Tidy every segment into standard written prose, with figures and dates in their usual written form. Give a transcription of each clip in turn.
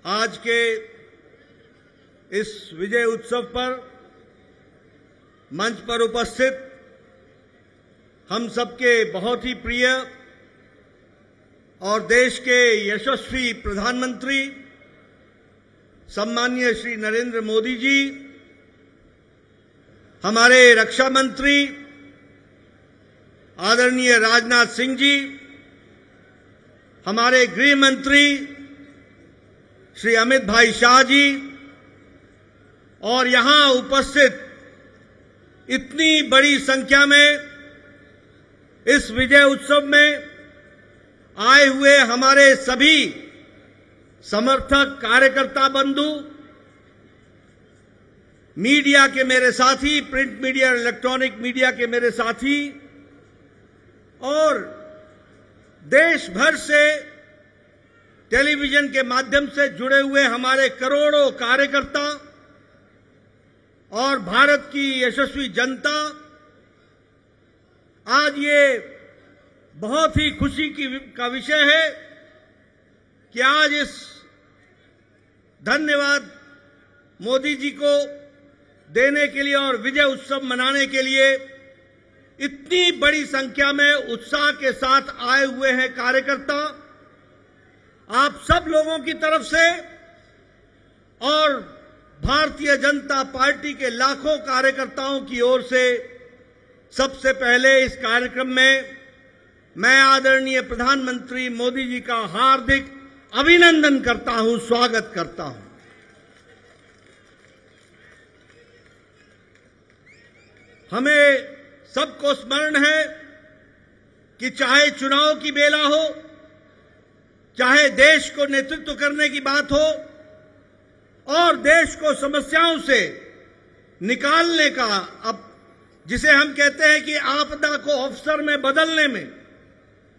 आज के इस विजय उत्सव पर मंच पर उपस्थित हम सबके बहुत ही प्रिय और देश के यशस्वी प्रधानमंत्री सम्माननीय श्री नरेंद्र मोदी जी, हमारे रक्षा मंत्री आदरणीय राजनाथ सिंह जी, हमारे गृह मंत्री श्री अमित भाई शाह जी और यहां उपस्थित इतनी बड़ी संख्या में इस विजय उत्सव में आए हुए हमारे सभी समर्थक, कार्यकर्ता बंधु, मीडिया के मेरे साथी, प्रिंट मीडिया और इलेक्ट्रॉनिक मीडिया के मेरे साथी और देश भर से टेलीविजन के माध्यम से जुड़े हुए हमारे करोड़ों कार्यकर्ता और भारत की यशस्वी जनता, आज ये बहुत ही खुशी का विषय है कि आज इस धन्यवाद मोदी जी को देने के लिए और विजय उत्सव मनाने के लिए इतनी बड़ी संख्या में उत्साह के साथ आए हुए हैं कार्यकर्ता। आप सब लोगों की तरफ से और भारतीय जनता पार्टी के लाखों कार्यकर्ताओं की ओर से सबसे पहले इस कार्यक्रम में मैं आदरणीय प्रधानमंत्री मोदी जी का हार्दिक अभिनंदन करता हूं, स्वागत करता हूं। हमें सबको स्मरण है कि चाहे चुनाव की बेला हो, चाहे देश को नेतृत्व करने की बात हो और देश को समस्याओं से निकालने का, अब जिसे हम कहते हैं कि आपदा को अवसर में बदलने में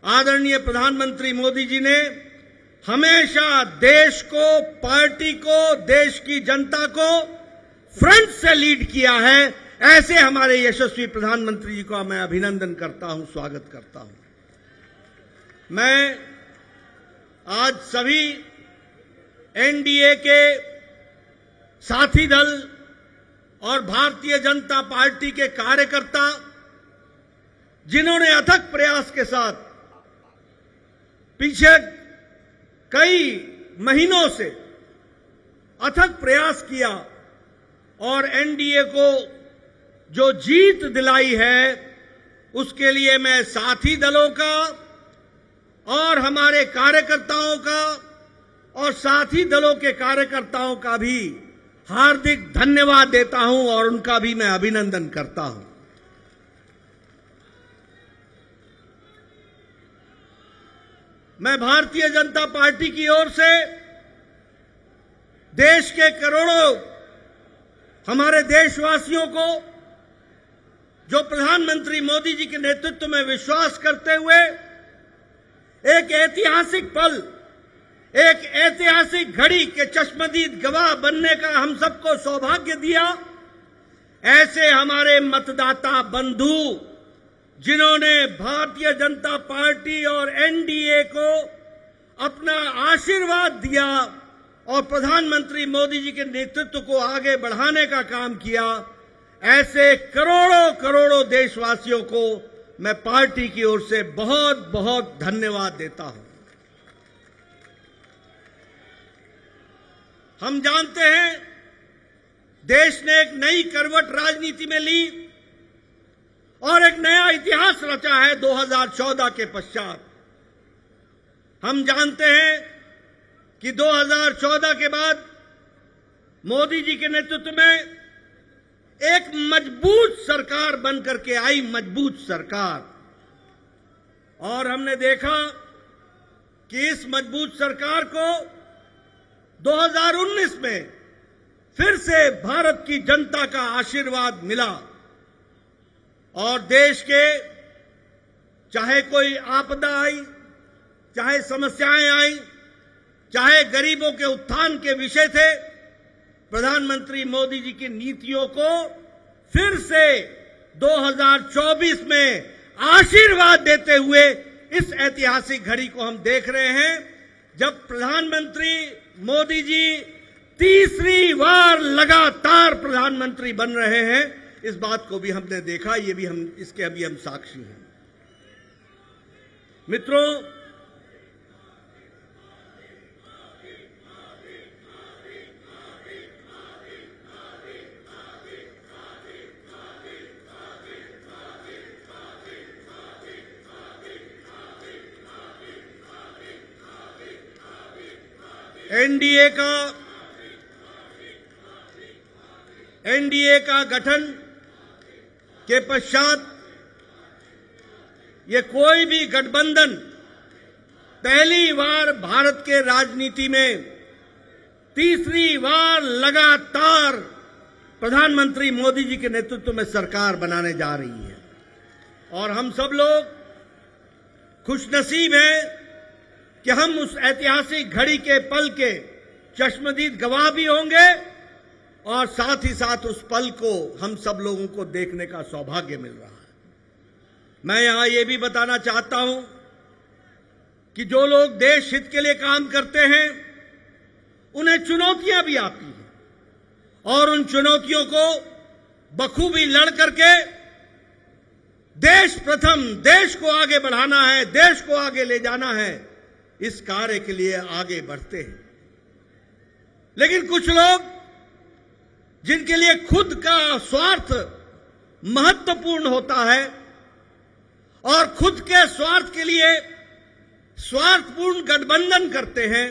आदरणीय प्रधानमंत्री मोदी जी ने हमेशा देश को, पार्टी को, देश की जनता को फ्रंट से लीड किया है। ऐसे हमारे यशस्वी प्रधानमंत्री जी का मैं अभिनंदन करता हूं, स्वागत करता हूं। मैं आज सभी एनडीए के साथी दल और भारतीय जनता पार्टी के कार्यकर्ता, जिन्होंने अथक प्रयास के साथ पीछे कई महीनों से अथक प्रयास किया और एनडीए को जो जीत दिलाई है, उसके लिए मैं साथी दलों का और हमारे कार्यकर्ताओं का और साथी दलों के कार्यकर्ताओं का भी हार्दिक धन्यवाद देता हूं और उनका भी मैं अभिनंदन करता हूं। मैं भारतीय जनता पार्टी की ओर से देश के करोड़ों हमारे देशवासियों को, जो प्रधानमंत्री मोदी जी के नेतृत्व में विश्वास करते हुए एक ऐतिहासिक पल, एक ऐतिहासिक घड़ी के चश्मदीद गवाह बनने का हम सबको सौभाग्य दिया, ऐसे हमारे मतदाता बंधु, जिन्होंने भारतीय जनता पार्टी और एनडीए को अपना आशीर्वाद दिया और प्रधानमंत्री मोदी जी के नेतृत्व को आगे बढ़ाने का काम किया, ऐसे करोड़ों करोड़ों देशवासियों को मैं पार्टी की ओर से बहुत बहुत धन्यवाद देता हूं। हम जानते हैं देश ने एक नई करवट राजनीति में ली और एक नया इतिहास रचा है 2014 के पश्चात। हम जानते हैं कि 2014 के बाद मोदी जी के नेतृत्व में एक मजबूत सरकार बनकर के आई, मजबूत सरकार, और हमने देखा कि इस मजबूत सरकार को 2019 में फिर से भारत की जनता का आशीर्वाद मिला और देश के चाहे कोई आपदा आई, चाहे समस्याएं आई, चाहे गरीबों के उत्थान के विषय थे, प्रधानमंत्री मोदी जी की नीतियों को फिर से 2024 में आशीर्वाद देते हुए इस ऐतिहासिक घड़ी को हम देख रहे हैं। जब प्रधानमंत्री मोदी जी तीसरी बार लगातार प्रधानमंत्री बन रहे हैं, इस बात को भी हमने देखा, ये भी इसके अभी हम साक्षी हैं। मित्रों, एनडीए का गठन के पश्चात ये कोई भी गठबंधन पहली बार भारत के राजनीति में तीसरी बार लगातार प्रधानमंत्री मोदी जी के नेतृत्व में सरकार बनाने जा रही है। और हम सब लोग खुशनसीब हैं कि हम उस ऐतिहासिक घड़ी के पल के चश्मदीद गवाह भी होंगे और साथ ही साथ उस पल को हम सब लोगों को देखने का सौभाग्य मिल रहा है। मैं यहां ये भी बताना चाहता हूं कि जो लोग देश हित के लिए काम करते हैं उन्हें चुनौतियां भी आती हैं और उन चुनौतियों को बखूबी लड़ करके देश प्रथम, देश को आगे बढ़ाना है, देश को आगे ले जाना है, इस कार्य के लिए आगे बढ़ते हैं। लेकिन कुछ लोग जिनके लिए खुद का स्वार्थ महत्वपूर्ण होता है और खुद के स्वार्थ के लिए स्वार्थपूर्ण गठबंधन करते हैं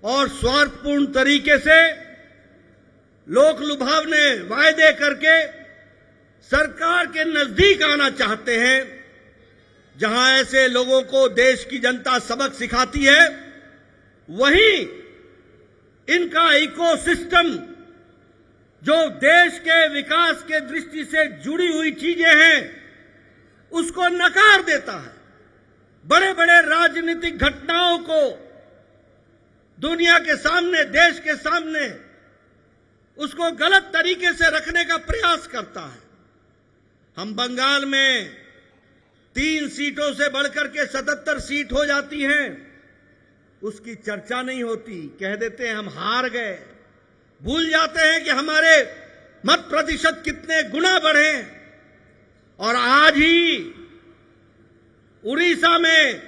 और स्वार्थपूर्ण तरीके से लोक लुभावने वायदे करके सरकार के नजदीक आना चाहते हैं, जहां ऐसे लोगों को देश की जनता सबक सिखाती है, वहीं इनका इकोसिस्टम जो देश के विकास के दृष्टि से जुड़ी हुई चीजें हैं उसको नकार देता है। बड़े बड़े राजनीतिक घटनाओं को दुनिया के सामने, देश के सामने उसको गलत तरीके से रखने का प्रयास करता है। हम बंगाल में 3 सीटों से बढ़कर के 77 सीट हो जाती हैं, उसकी चर्चा नहीं होती, कह देते हैं हम हार गए, भूल जाते हैं कि हमारे मत प्रतिशत कितने गुना बढ़े। और आज ही उड़ीसा में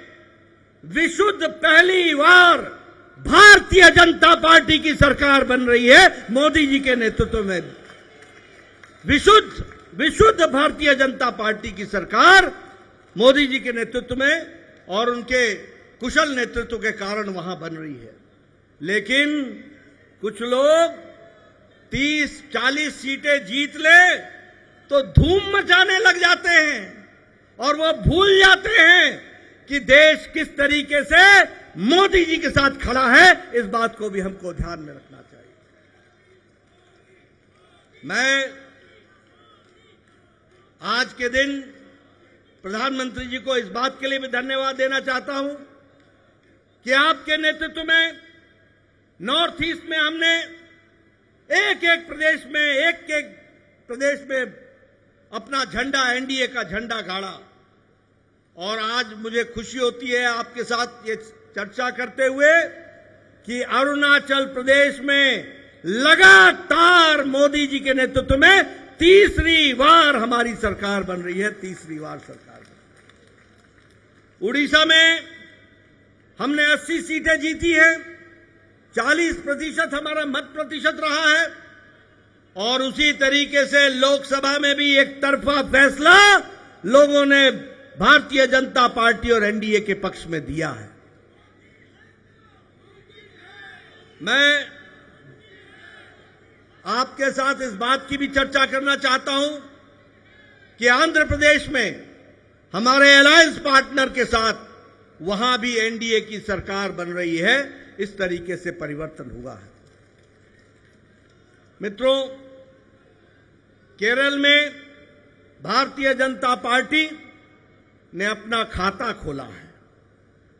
विशुद्ध पहली बार भारतीय जनता पार्टी की सरकार बन रही है मोदी जी के नेतृत्व में। विशुद्ध भारतीय जनता पार्टी की सरकार मोदी जी के नेतृत्व में और उनके कुशल नेतृत्व के कारण वहां बन रही है। लेकिन कुछ लोग 30-40 सीटें जीत ले तो धूम मचाने लग जाते हैं और वो भूल जाते हैं कि देश किस तरीके से मोदी जी के साथ खड़ा है। इस बात को भी हमको ध्यान में रखना चाहिए। मैं आज के दिन प्रधानमंत्री जी को इस बात के लिए भी धन्यवाद देना चाहता हूं कि आपके नेतृत्व में नॉर्थ ईस्ट में हमने एक एक प्रदेश में अपना झंडा, एनडीए का झंडा गाड़ा। और आज मुझे खुशी होती है आपके साथ ये चर्चा करते हुए कि अरुणाचल प्रदेश में लगातार मोदी जी के नेतृत्व में तीसरी बार हमारी सरकार बन रही है, तीसरी बार सरकार बन रही है। उड़ीसा में हमने 80 सीटें जीती हैं, 40% हमारा मत प्रतिशत रहा है और उसी तरीके से लोकसभा में भी एक तरफा फैसला लोगों ने भारतीय जनता पार्टी और एनडीए के पक्ष में दिया है। मैं आपके साथ इस बात की भी चर्चा करना चाहता हूं कि आंध्र प्रदेश में हमारे अलायंस पार्टनर के साथ वहां भी एनडीए की सरकार बन रही है। इस तरीके से परिवर्तन हुआ है। मित्रों, केरल में भारतीय जनता पार्टी ने अपना खाता खोला है,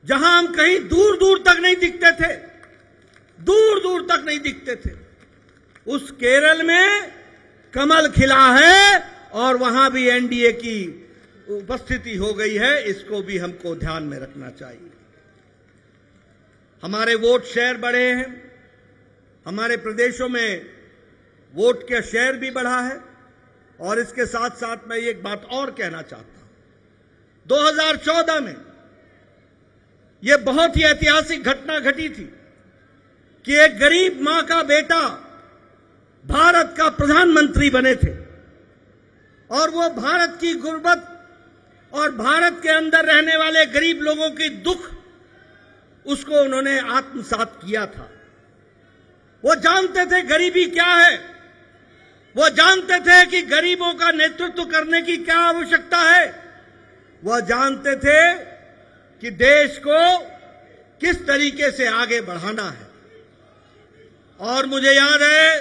जहां हम कहीं दूर दूर तक नहीं दिखते थे, दूर दूर तक नहीं दिखते थे, उस केरल में कमल खिला है और वहां भी एनडीए की उपस्थिति हो गई है। इसको भी हमको ध्यान में रखना चाहिए। हमारे वोट शेयर बढ़े हैं, हमारे प्रदेशों में वोट का शेयर भी बढ़ा है। और इसके साथ साथ मैं एक बात और कहना चाहता हूं, 2014 में यह बहुत ही ऐतिहासिक घटना घटी थी कि एक गरीब मां का बेटा भारत का प्रधानमंत्री बने थे और वो भारत की गुर्बत और भारत के अंदर रहने वाले गरीब लोगों की दुख उसको उन्होंने आत्मसात किया था। वो जानते थे गरीबी क्या है, वो जानते थे कि गरीबों का नेतृत्व करने की क्या आवश्यकता है, वह जानते थे कि देश को किस तरीके से आगे बढ़ाना है। और मुझे याद है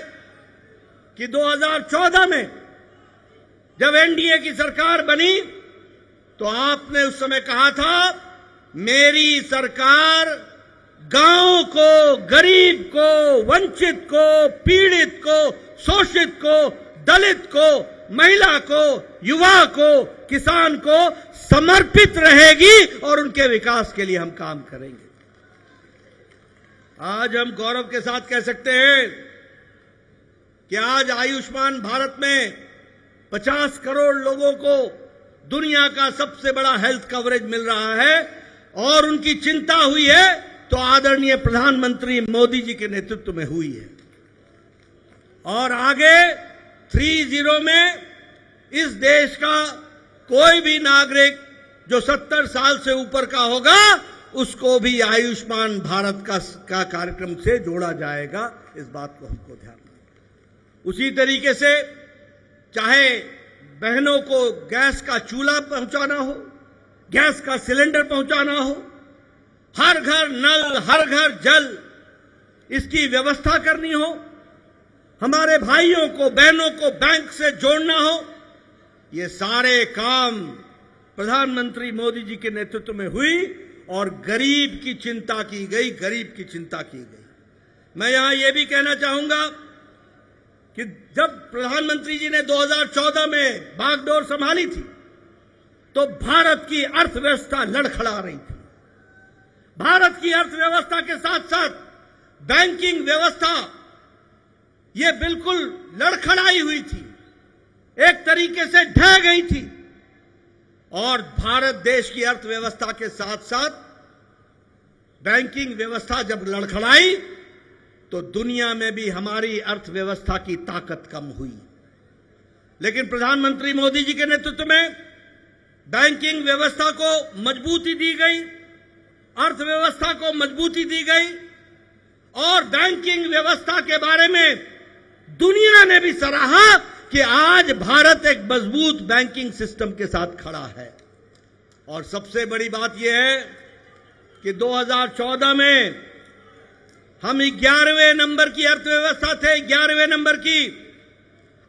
कि 2014 में जब एनडीए की सरकार बनी तो आपने उस समय कहा था, मेरी सरकार गांव को, गरीब को, वंचित को, पीड़ित को, शोषित को, दलित को, महिला को, युवा को, किसान को समर्पित रहेगी और उनके विकास के लिए हम काम करेंगे। आज हम गौरव के साथ कह सकते हैं कि आज आयुष्मान भारत में 50 करोड़ लोगों को दुनिया का सबसे बड़ा हेल्थ कवरेज मिल रहा है और उनकी चिंता हुई है तो आदरणीय प्रधानमंत्री मोदी जी के नेतृत्व में हुई है। और आगे 30 में इस देश का कोई भी नागरिक जो 70 साल से ऊपर का होगा उसको भी आयुष्मान भारत का कार्यक्रम से जोड़ा जाएगा। इस बात को हमको ध्यान रखना। उसी तरीके से चाहे बहनों को गैस का चूल्हा पहुंचाना हो, गैस का सिलेंडर पहुंचाना हो, हर घर नल, हर घर जल, इसकी व्यवस्था करनी हो, हमारे भाइयों को, बहनों को बैंक से जोड़ना हो, ये सारे काम प्रधानमंत्री मोदी जी के नेतृत्व में हुई और गरीब की चिंता की गई, गरीब की चिंता की गई। मैं यहां यह भी कहना चाहूंगा कि जब प्रधानमंत्री जी ने 2014 में बागडोर संभाली थी तो भारत की अर्थव्यवस्था लड़खड़ा रही थी। भारत की अर्थव्यवस्था के साथ साथ बैंकिंग व्यवस्था ये बिल्कुल लड़खड़ाई हुई थी, एक तरीके से ढह गई थी। और भारत देश की अर्थव्यवस्था के साथ साथ बैंकिंग व्यवस्था जब लड़खड़ाई तो दुनिया में भी हमारी अर्थव्यवस्था की ताकत कम हुई। लेकिन प्रधानमंत्री मोदी जी के नेतृत्व में बैंकिंग व्यवस्था को मजबूती दी गई, अर्थव्यवस्था को मजबूती दी गई और बैंकिंग व्यवस्था के बारे में दुनिया ने भी सराहा कि आज भारत एक मजबूत बैंकिंग सिस्टम के साथ खड़ा है। और सबसे बड़ी बात यह है कि 2014 में हम 11वें नंबर की अर्थव्यवस्था थे, 11वें नंबर की।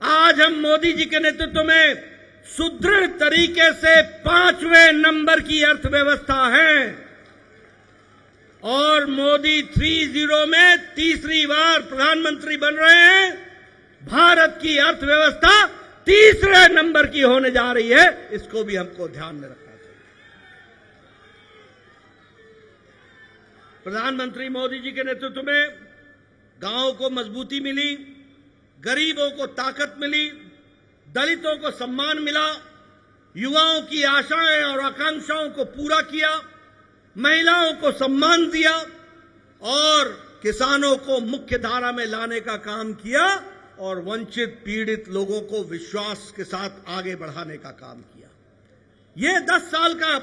आज हम मोदी जी के नेतृत्व में सुदृढ़ तरीके से 5वें नंबर की अर्थव्यवस्था है और मोदी 30 में तीसरी बार प्रधानमंत्री बन रहे हैं। भारत की अर्थव्यवस्था तीसरे नंबर की होने जा रही है, इसको भी हमको ध्यान में रखना चाहिए। प्रधानमंत्री मोदी जी के नेतृत्व में गांवों को मजबूती मिली, गरीबों को ताकत मिली, दलितों को सम्मान मिला, युवाओं की आशाएं और आकांक्षाओं को पूरा किया, महिलाओं को सम्मान दिया और किसानों को मुख्य धारा में लाने का काम किया और वंचित पीड़ित लोगों को विश्वास के साथ आगे बढ़ाने का काम किया। यह 10 साल का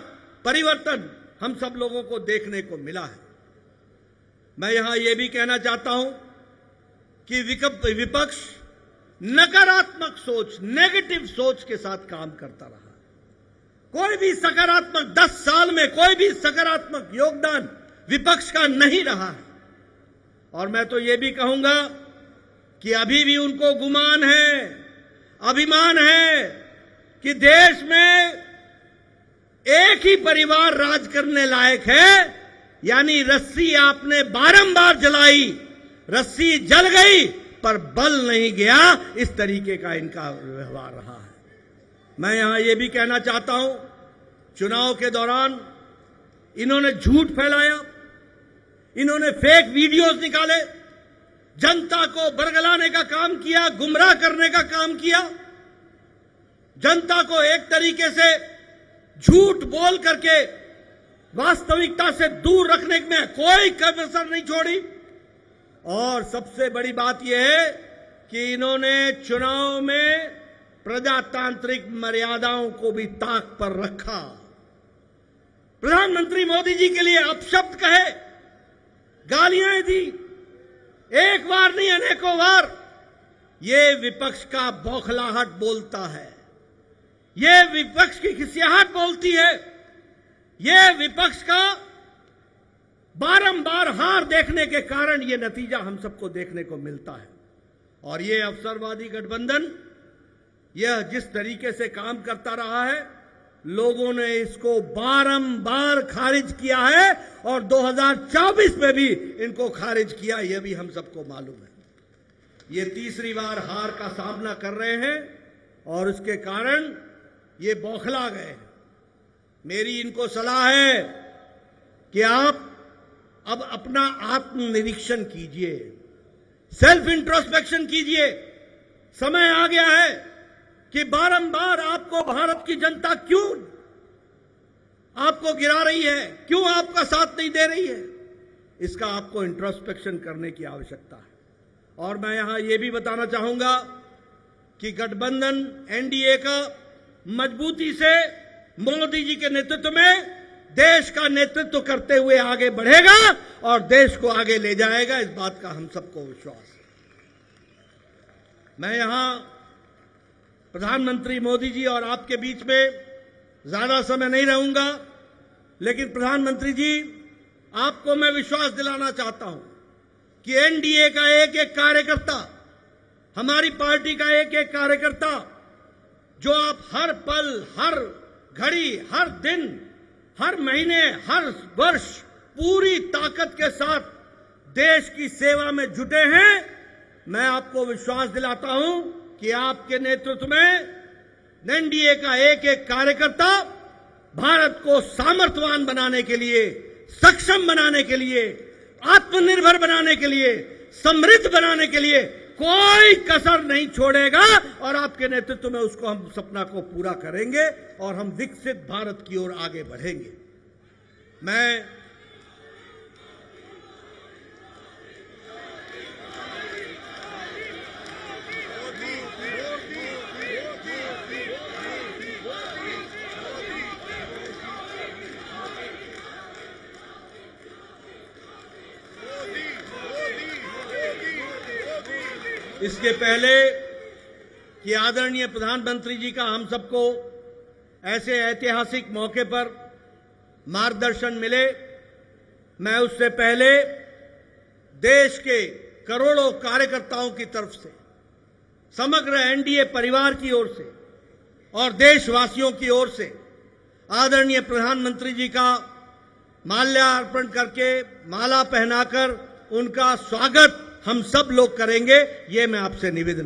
परिवर्तन हम सब लोगों को देखने को मिला है। मैं यहां यह भी कहना चाहता हूं कि विपक्ष नकारात्मक सोच, नेगेटिव सोच के साथ काम करता रहा। कोई भी सकारात्मक 10 साल में कोई भी सकारात्मक योगदान विपक्ष का नहीं रहा है। और मैं तो यह भी कहूंगा कि अभी भी उनको गुमान है, अभिमान है कि देश में एक ही परिवार राज करने लायक है। यानी रस्सी आपने बारंबार जलाई, रस्सी जल गई पर बल नहीं गया, इस तरीके का इनका व्यवहार रहा है। मैं यहां यह भी कहना चाहता हूं, चुनाव के दौरान इन्होंने झूठ फैलाया, इन्होंने फेक वीडियोस निकाले, जनता को बरगलाने का काम किया, गुमराह करने का काम किया, जनता को एक तरीके से झूठ बोल करके वास्तविकता से दूर रखने में कोई कसर नहीं छोड़ी। और सबसे बड़ी बात यह है कि इन्होंने चुनाव में प्रजातांत्रिक मर्यादाओं को भी ताक पर रखा। प्रधानमंत्री मोदी जी के लिए अपशब्द कहे, गालियां दी, एक बार नहीं अनेकों बार। ये विपक्ष का बौखलाहट बोलता है, ये विपक्ष की खिसियाहट बोलती है, ये विपक्ष का बारंबार हार देखने के कारण ये नतीजा हम सबको देखने को मिलता है। और ये अवसरवादी गठबंधन यह जिस तरीके से काम करता रहा है, लोगों ने इसको बारंबार खारिज किया है और 2024 में भी इनको खारिज किया, यह भी हम सबको मालूम है। ये तीसरी बार हार का सामना कर रहे हैं और उसके कारण ये बौखला गए हैं। मेरी इनको सलाह है कि आप अब अपना आत्मनिरीक्षण कीजिए, सेल्फ इंट्रोस्पेक्शन कीजिए। समय आ गया है कि बारंबार आपको भारत की जनता क्यों आपको गिरा रही है, क्यों आपका साथ नहीं दे रही है, इसका आपको इंट्रोस्पेक्शन करने की आवश्यकता है। और मैं यहां यह भी बताना चाहूंगा कि गठबंधन एनडीए का मजबूती से मोदी जी के नेतृत्व में देश का नेतृत्व करते हुए आगे बढ़ेगा और देश को आगे ले जाएगा, इस बात का हम सबको विश्वास है। मैं यहां प्रधानमंत्री मोदी जी और आपके बीच में ज्यादा समय नहीं रहूंगा, लेकिन प्रधानमंत्री जी, आपको मैं विश्वास दिलाना चाहता हूं कि एनडीए का एक एक कार्यकर्ता, हमारी पार्टी का एक एक कार्यकर्ता, जो आप हर पल, हर घड़ी, हर दिन, हर महीने, हर वर्ष पूरी ताकत के साथ देश की सेवा में जुटे हैं, मैं आपको विश्वास दिलाता हूं कि आपके नेतृत्व में एनडीए का एक एक कार्यकर्ता भारत को सामर्थ्यवान बनाने के लिए, सक्षम बनाने के लिए, आत्मनिर्भर बनाने के लिए, समृद्ध बनाने के लिए कोई कसर नहीं छोड़ेगा। और आपके नेतृत्व में उसको हम सपना को पूरा करेंगे और हम विकसित भारत की ओर आगे बढ़ेंगे। मैं इसके पहले कि आदरणीय प्रधानमंत्री जी का हम सबको ऐसे ऐतिहासिक मौके पर मार्गदर्शन मिले, मैं उससे पहले देश के करोड़ों कार्यकर्ताओं की तरफ से, समग्र एनडीए परिवार की ओर से और देशवासियों की ओर से आदरणीय प्रधानमंत्री जी का माल्यार्पण करके, माला पहनाकर उनका स्वागत हम सब लोग करेंगे, ये मैं आपसे निवेदन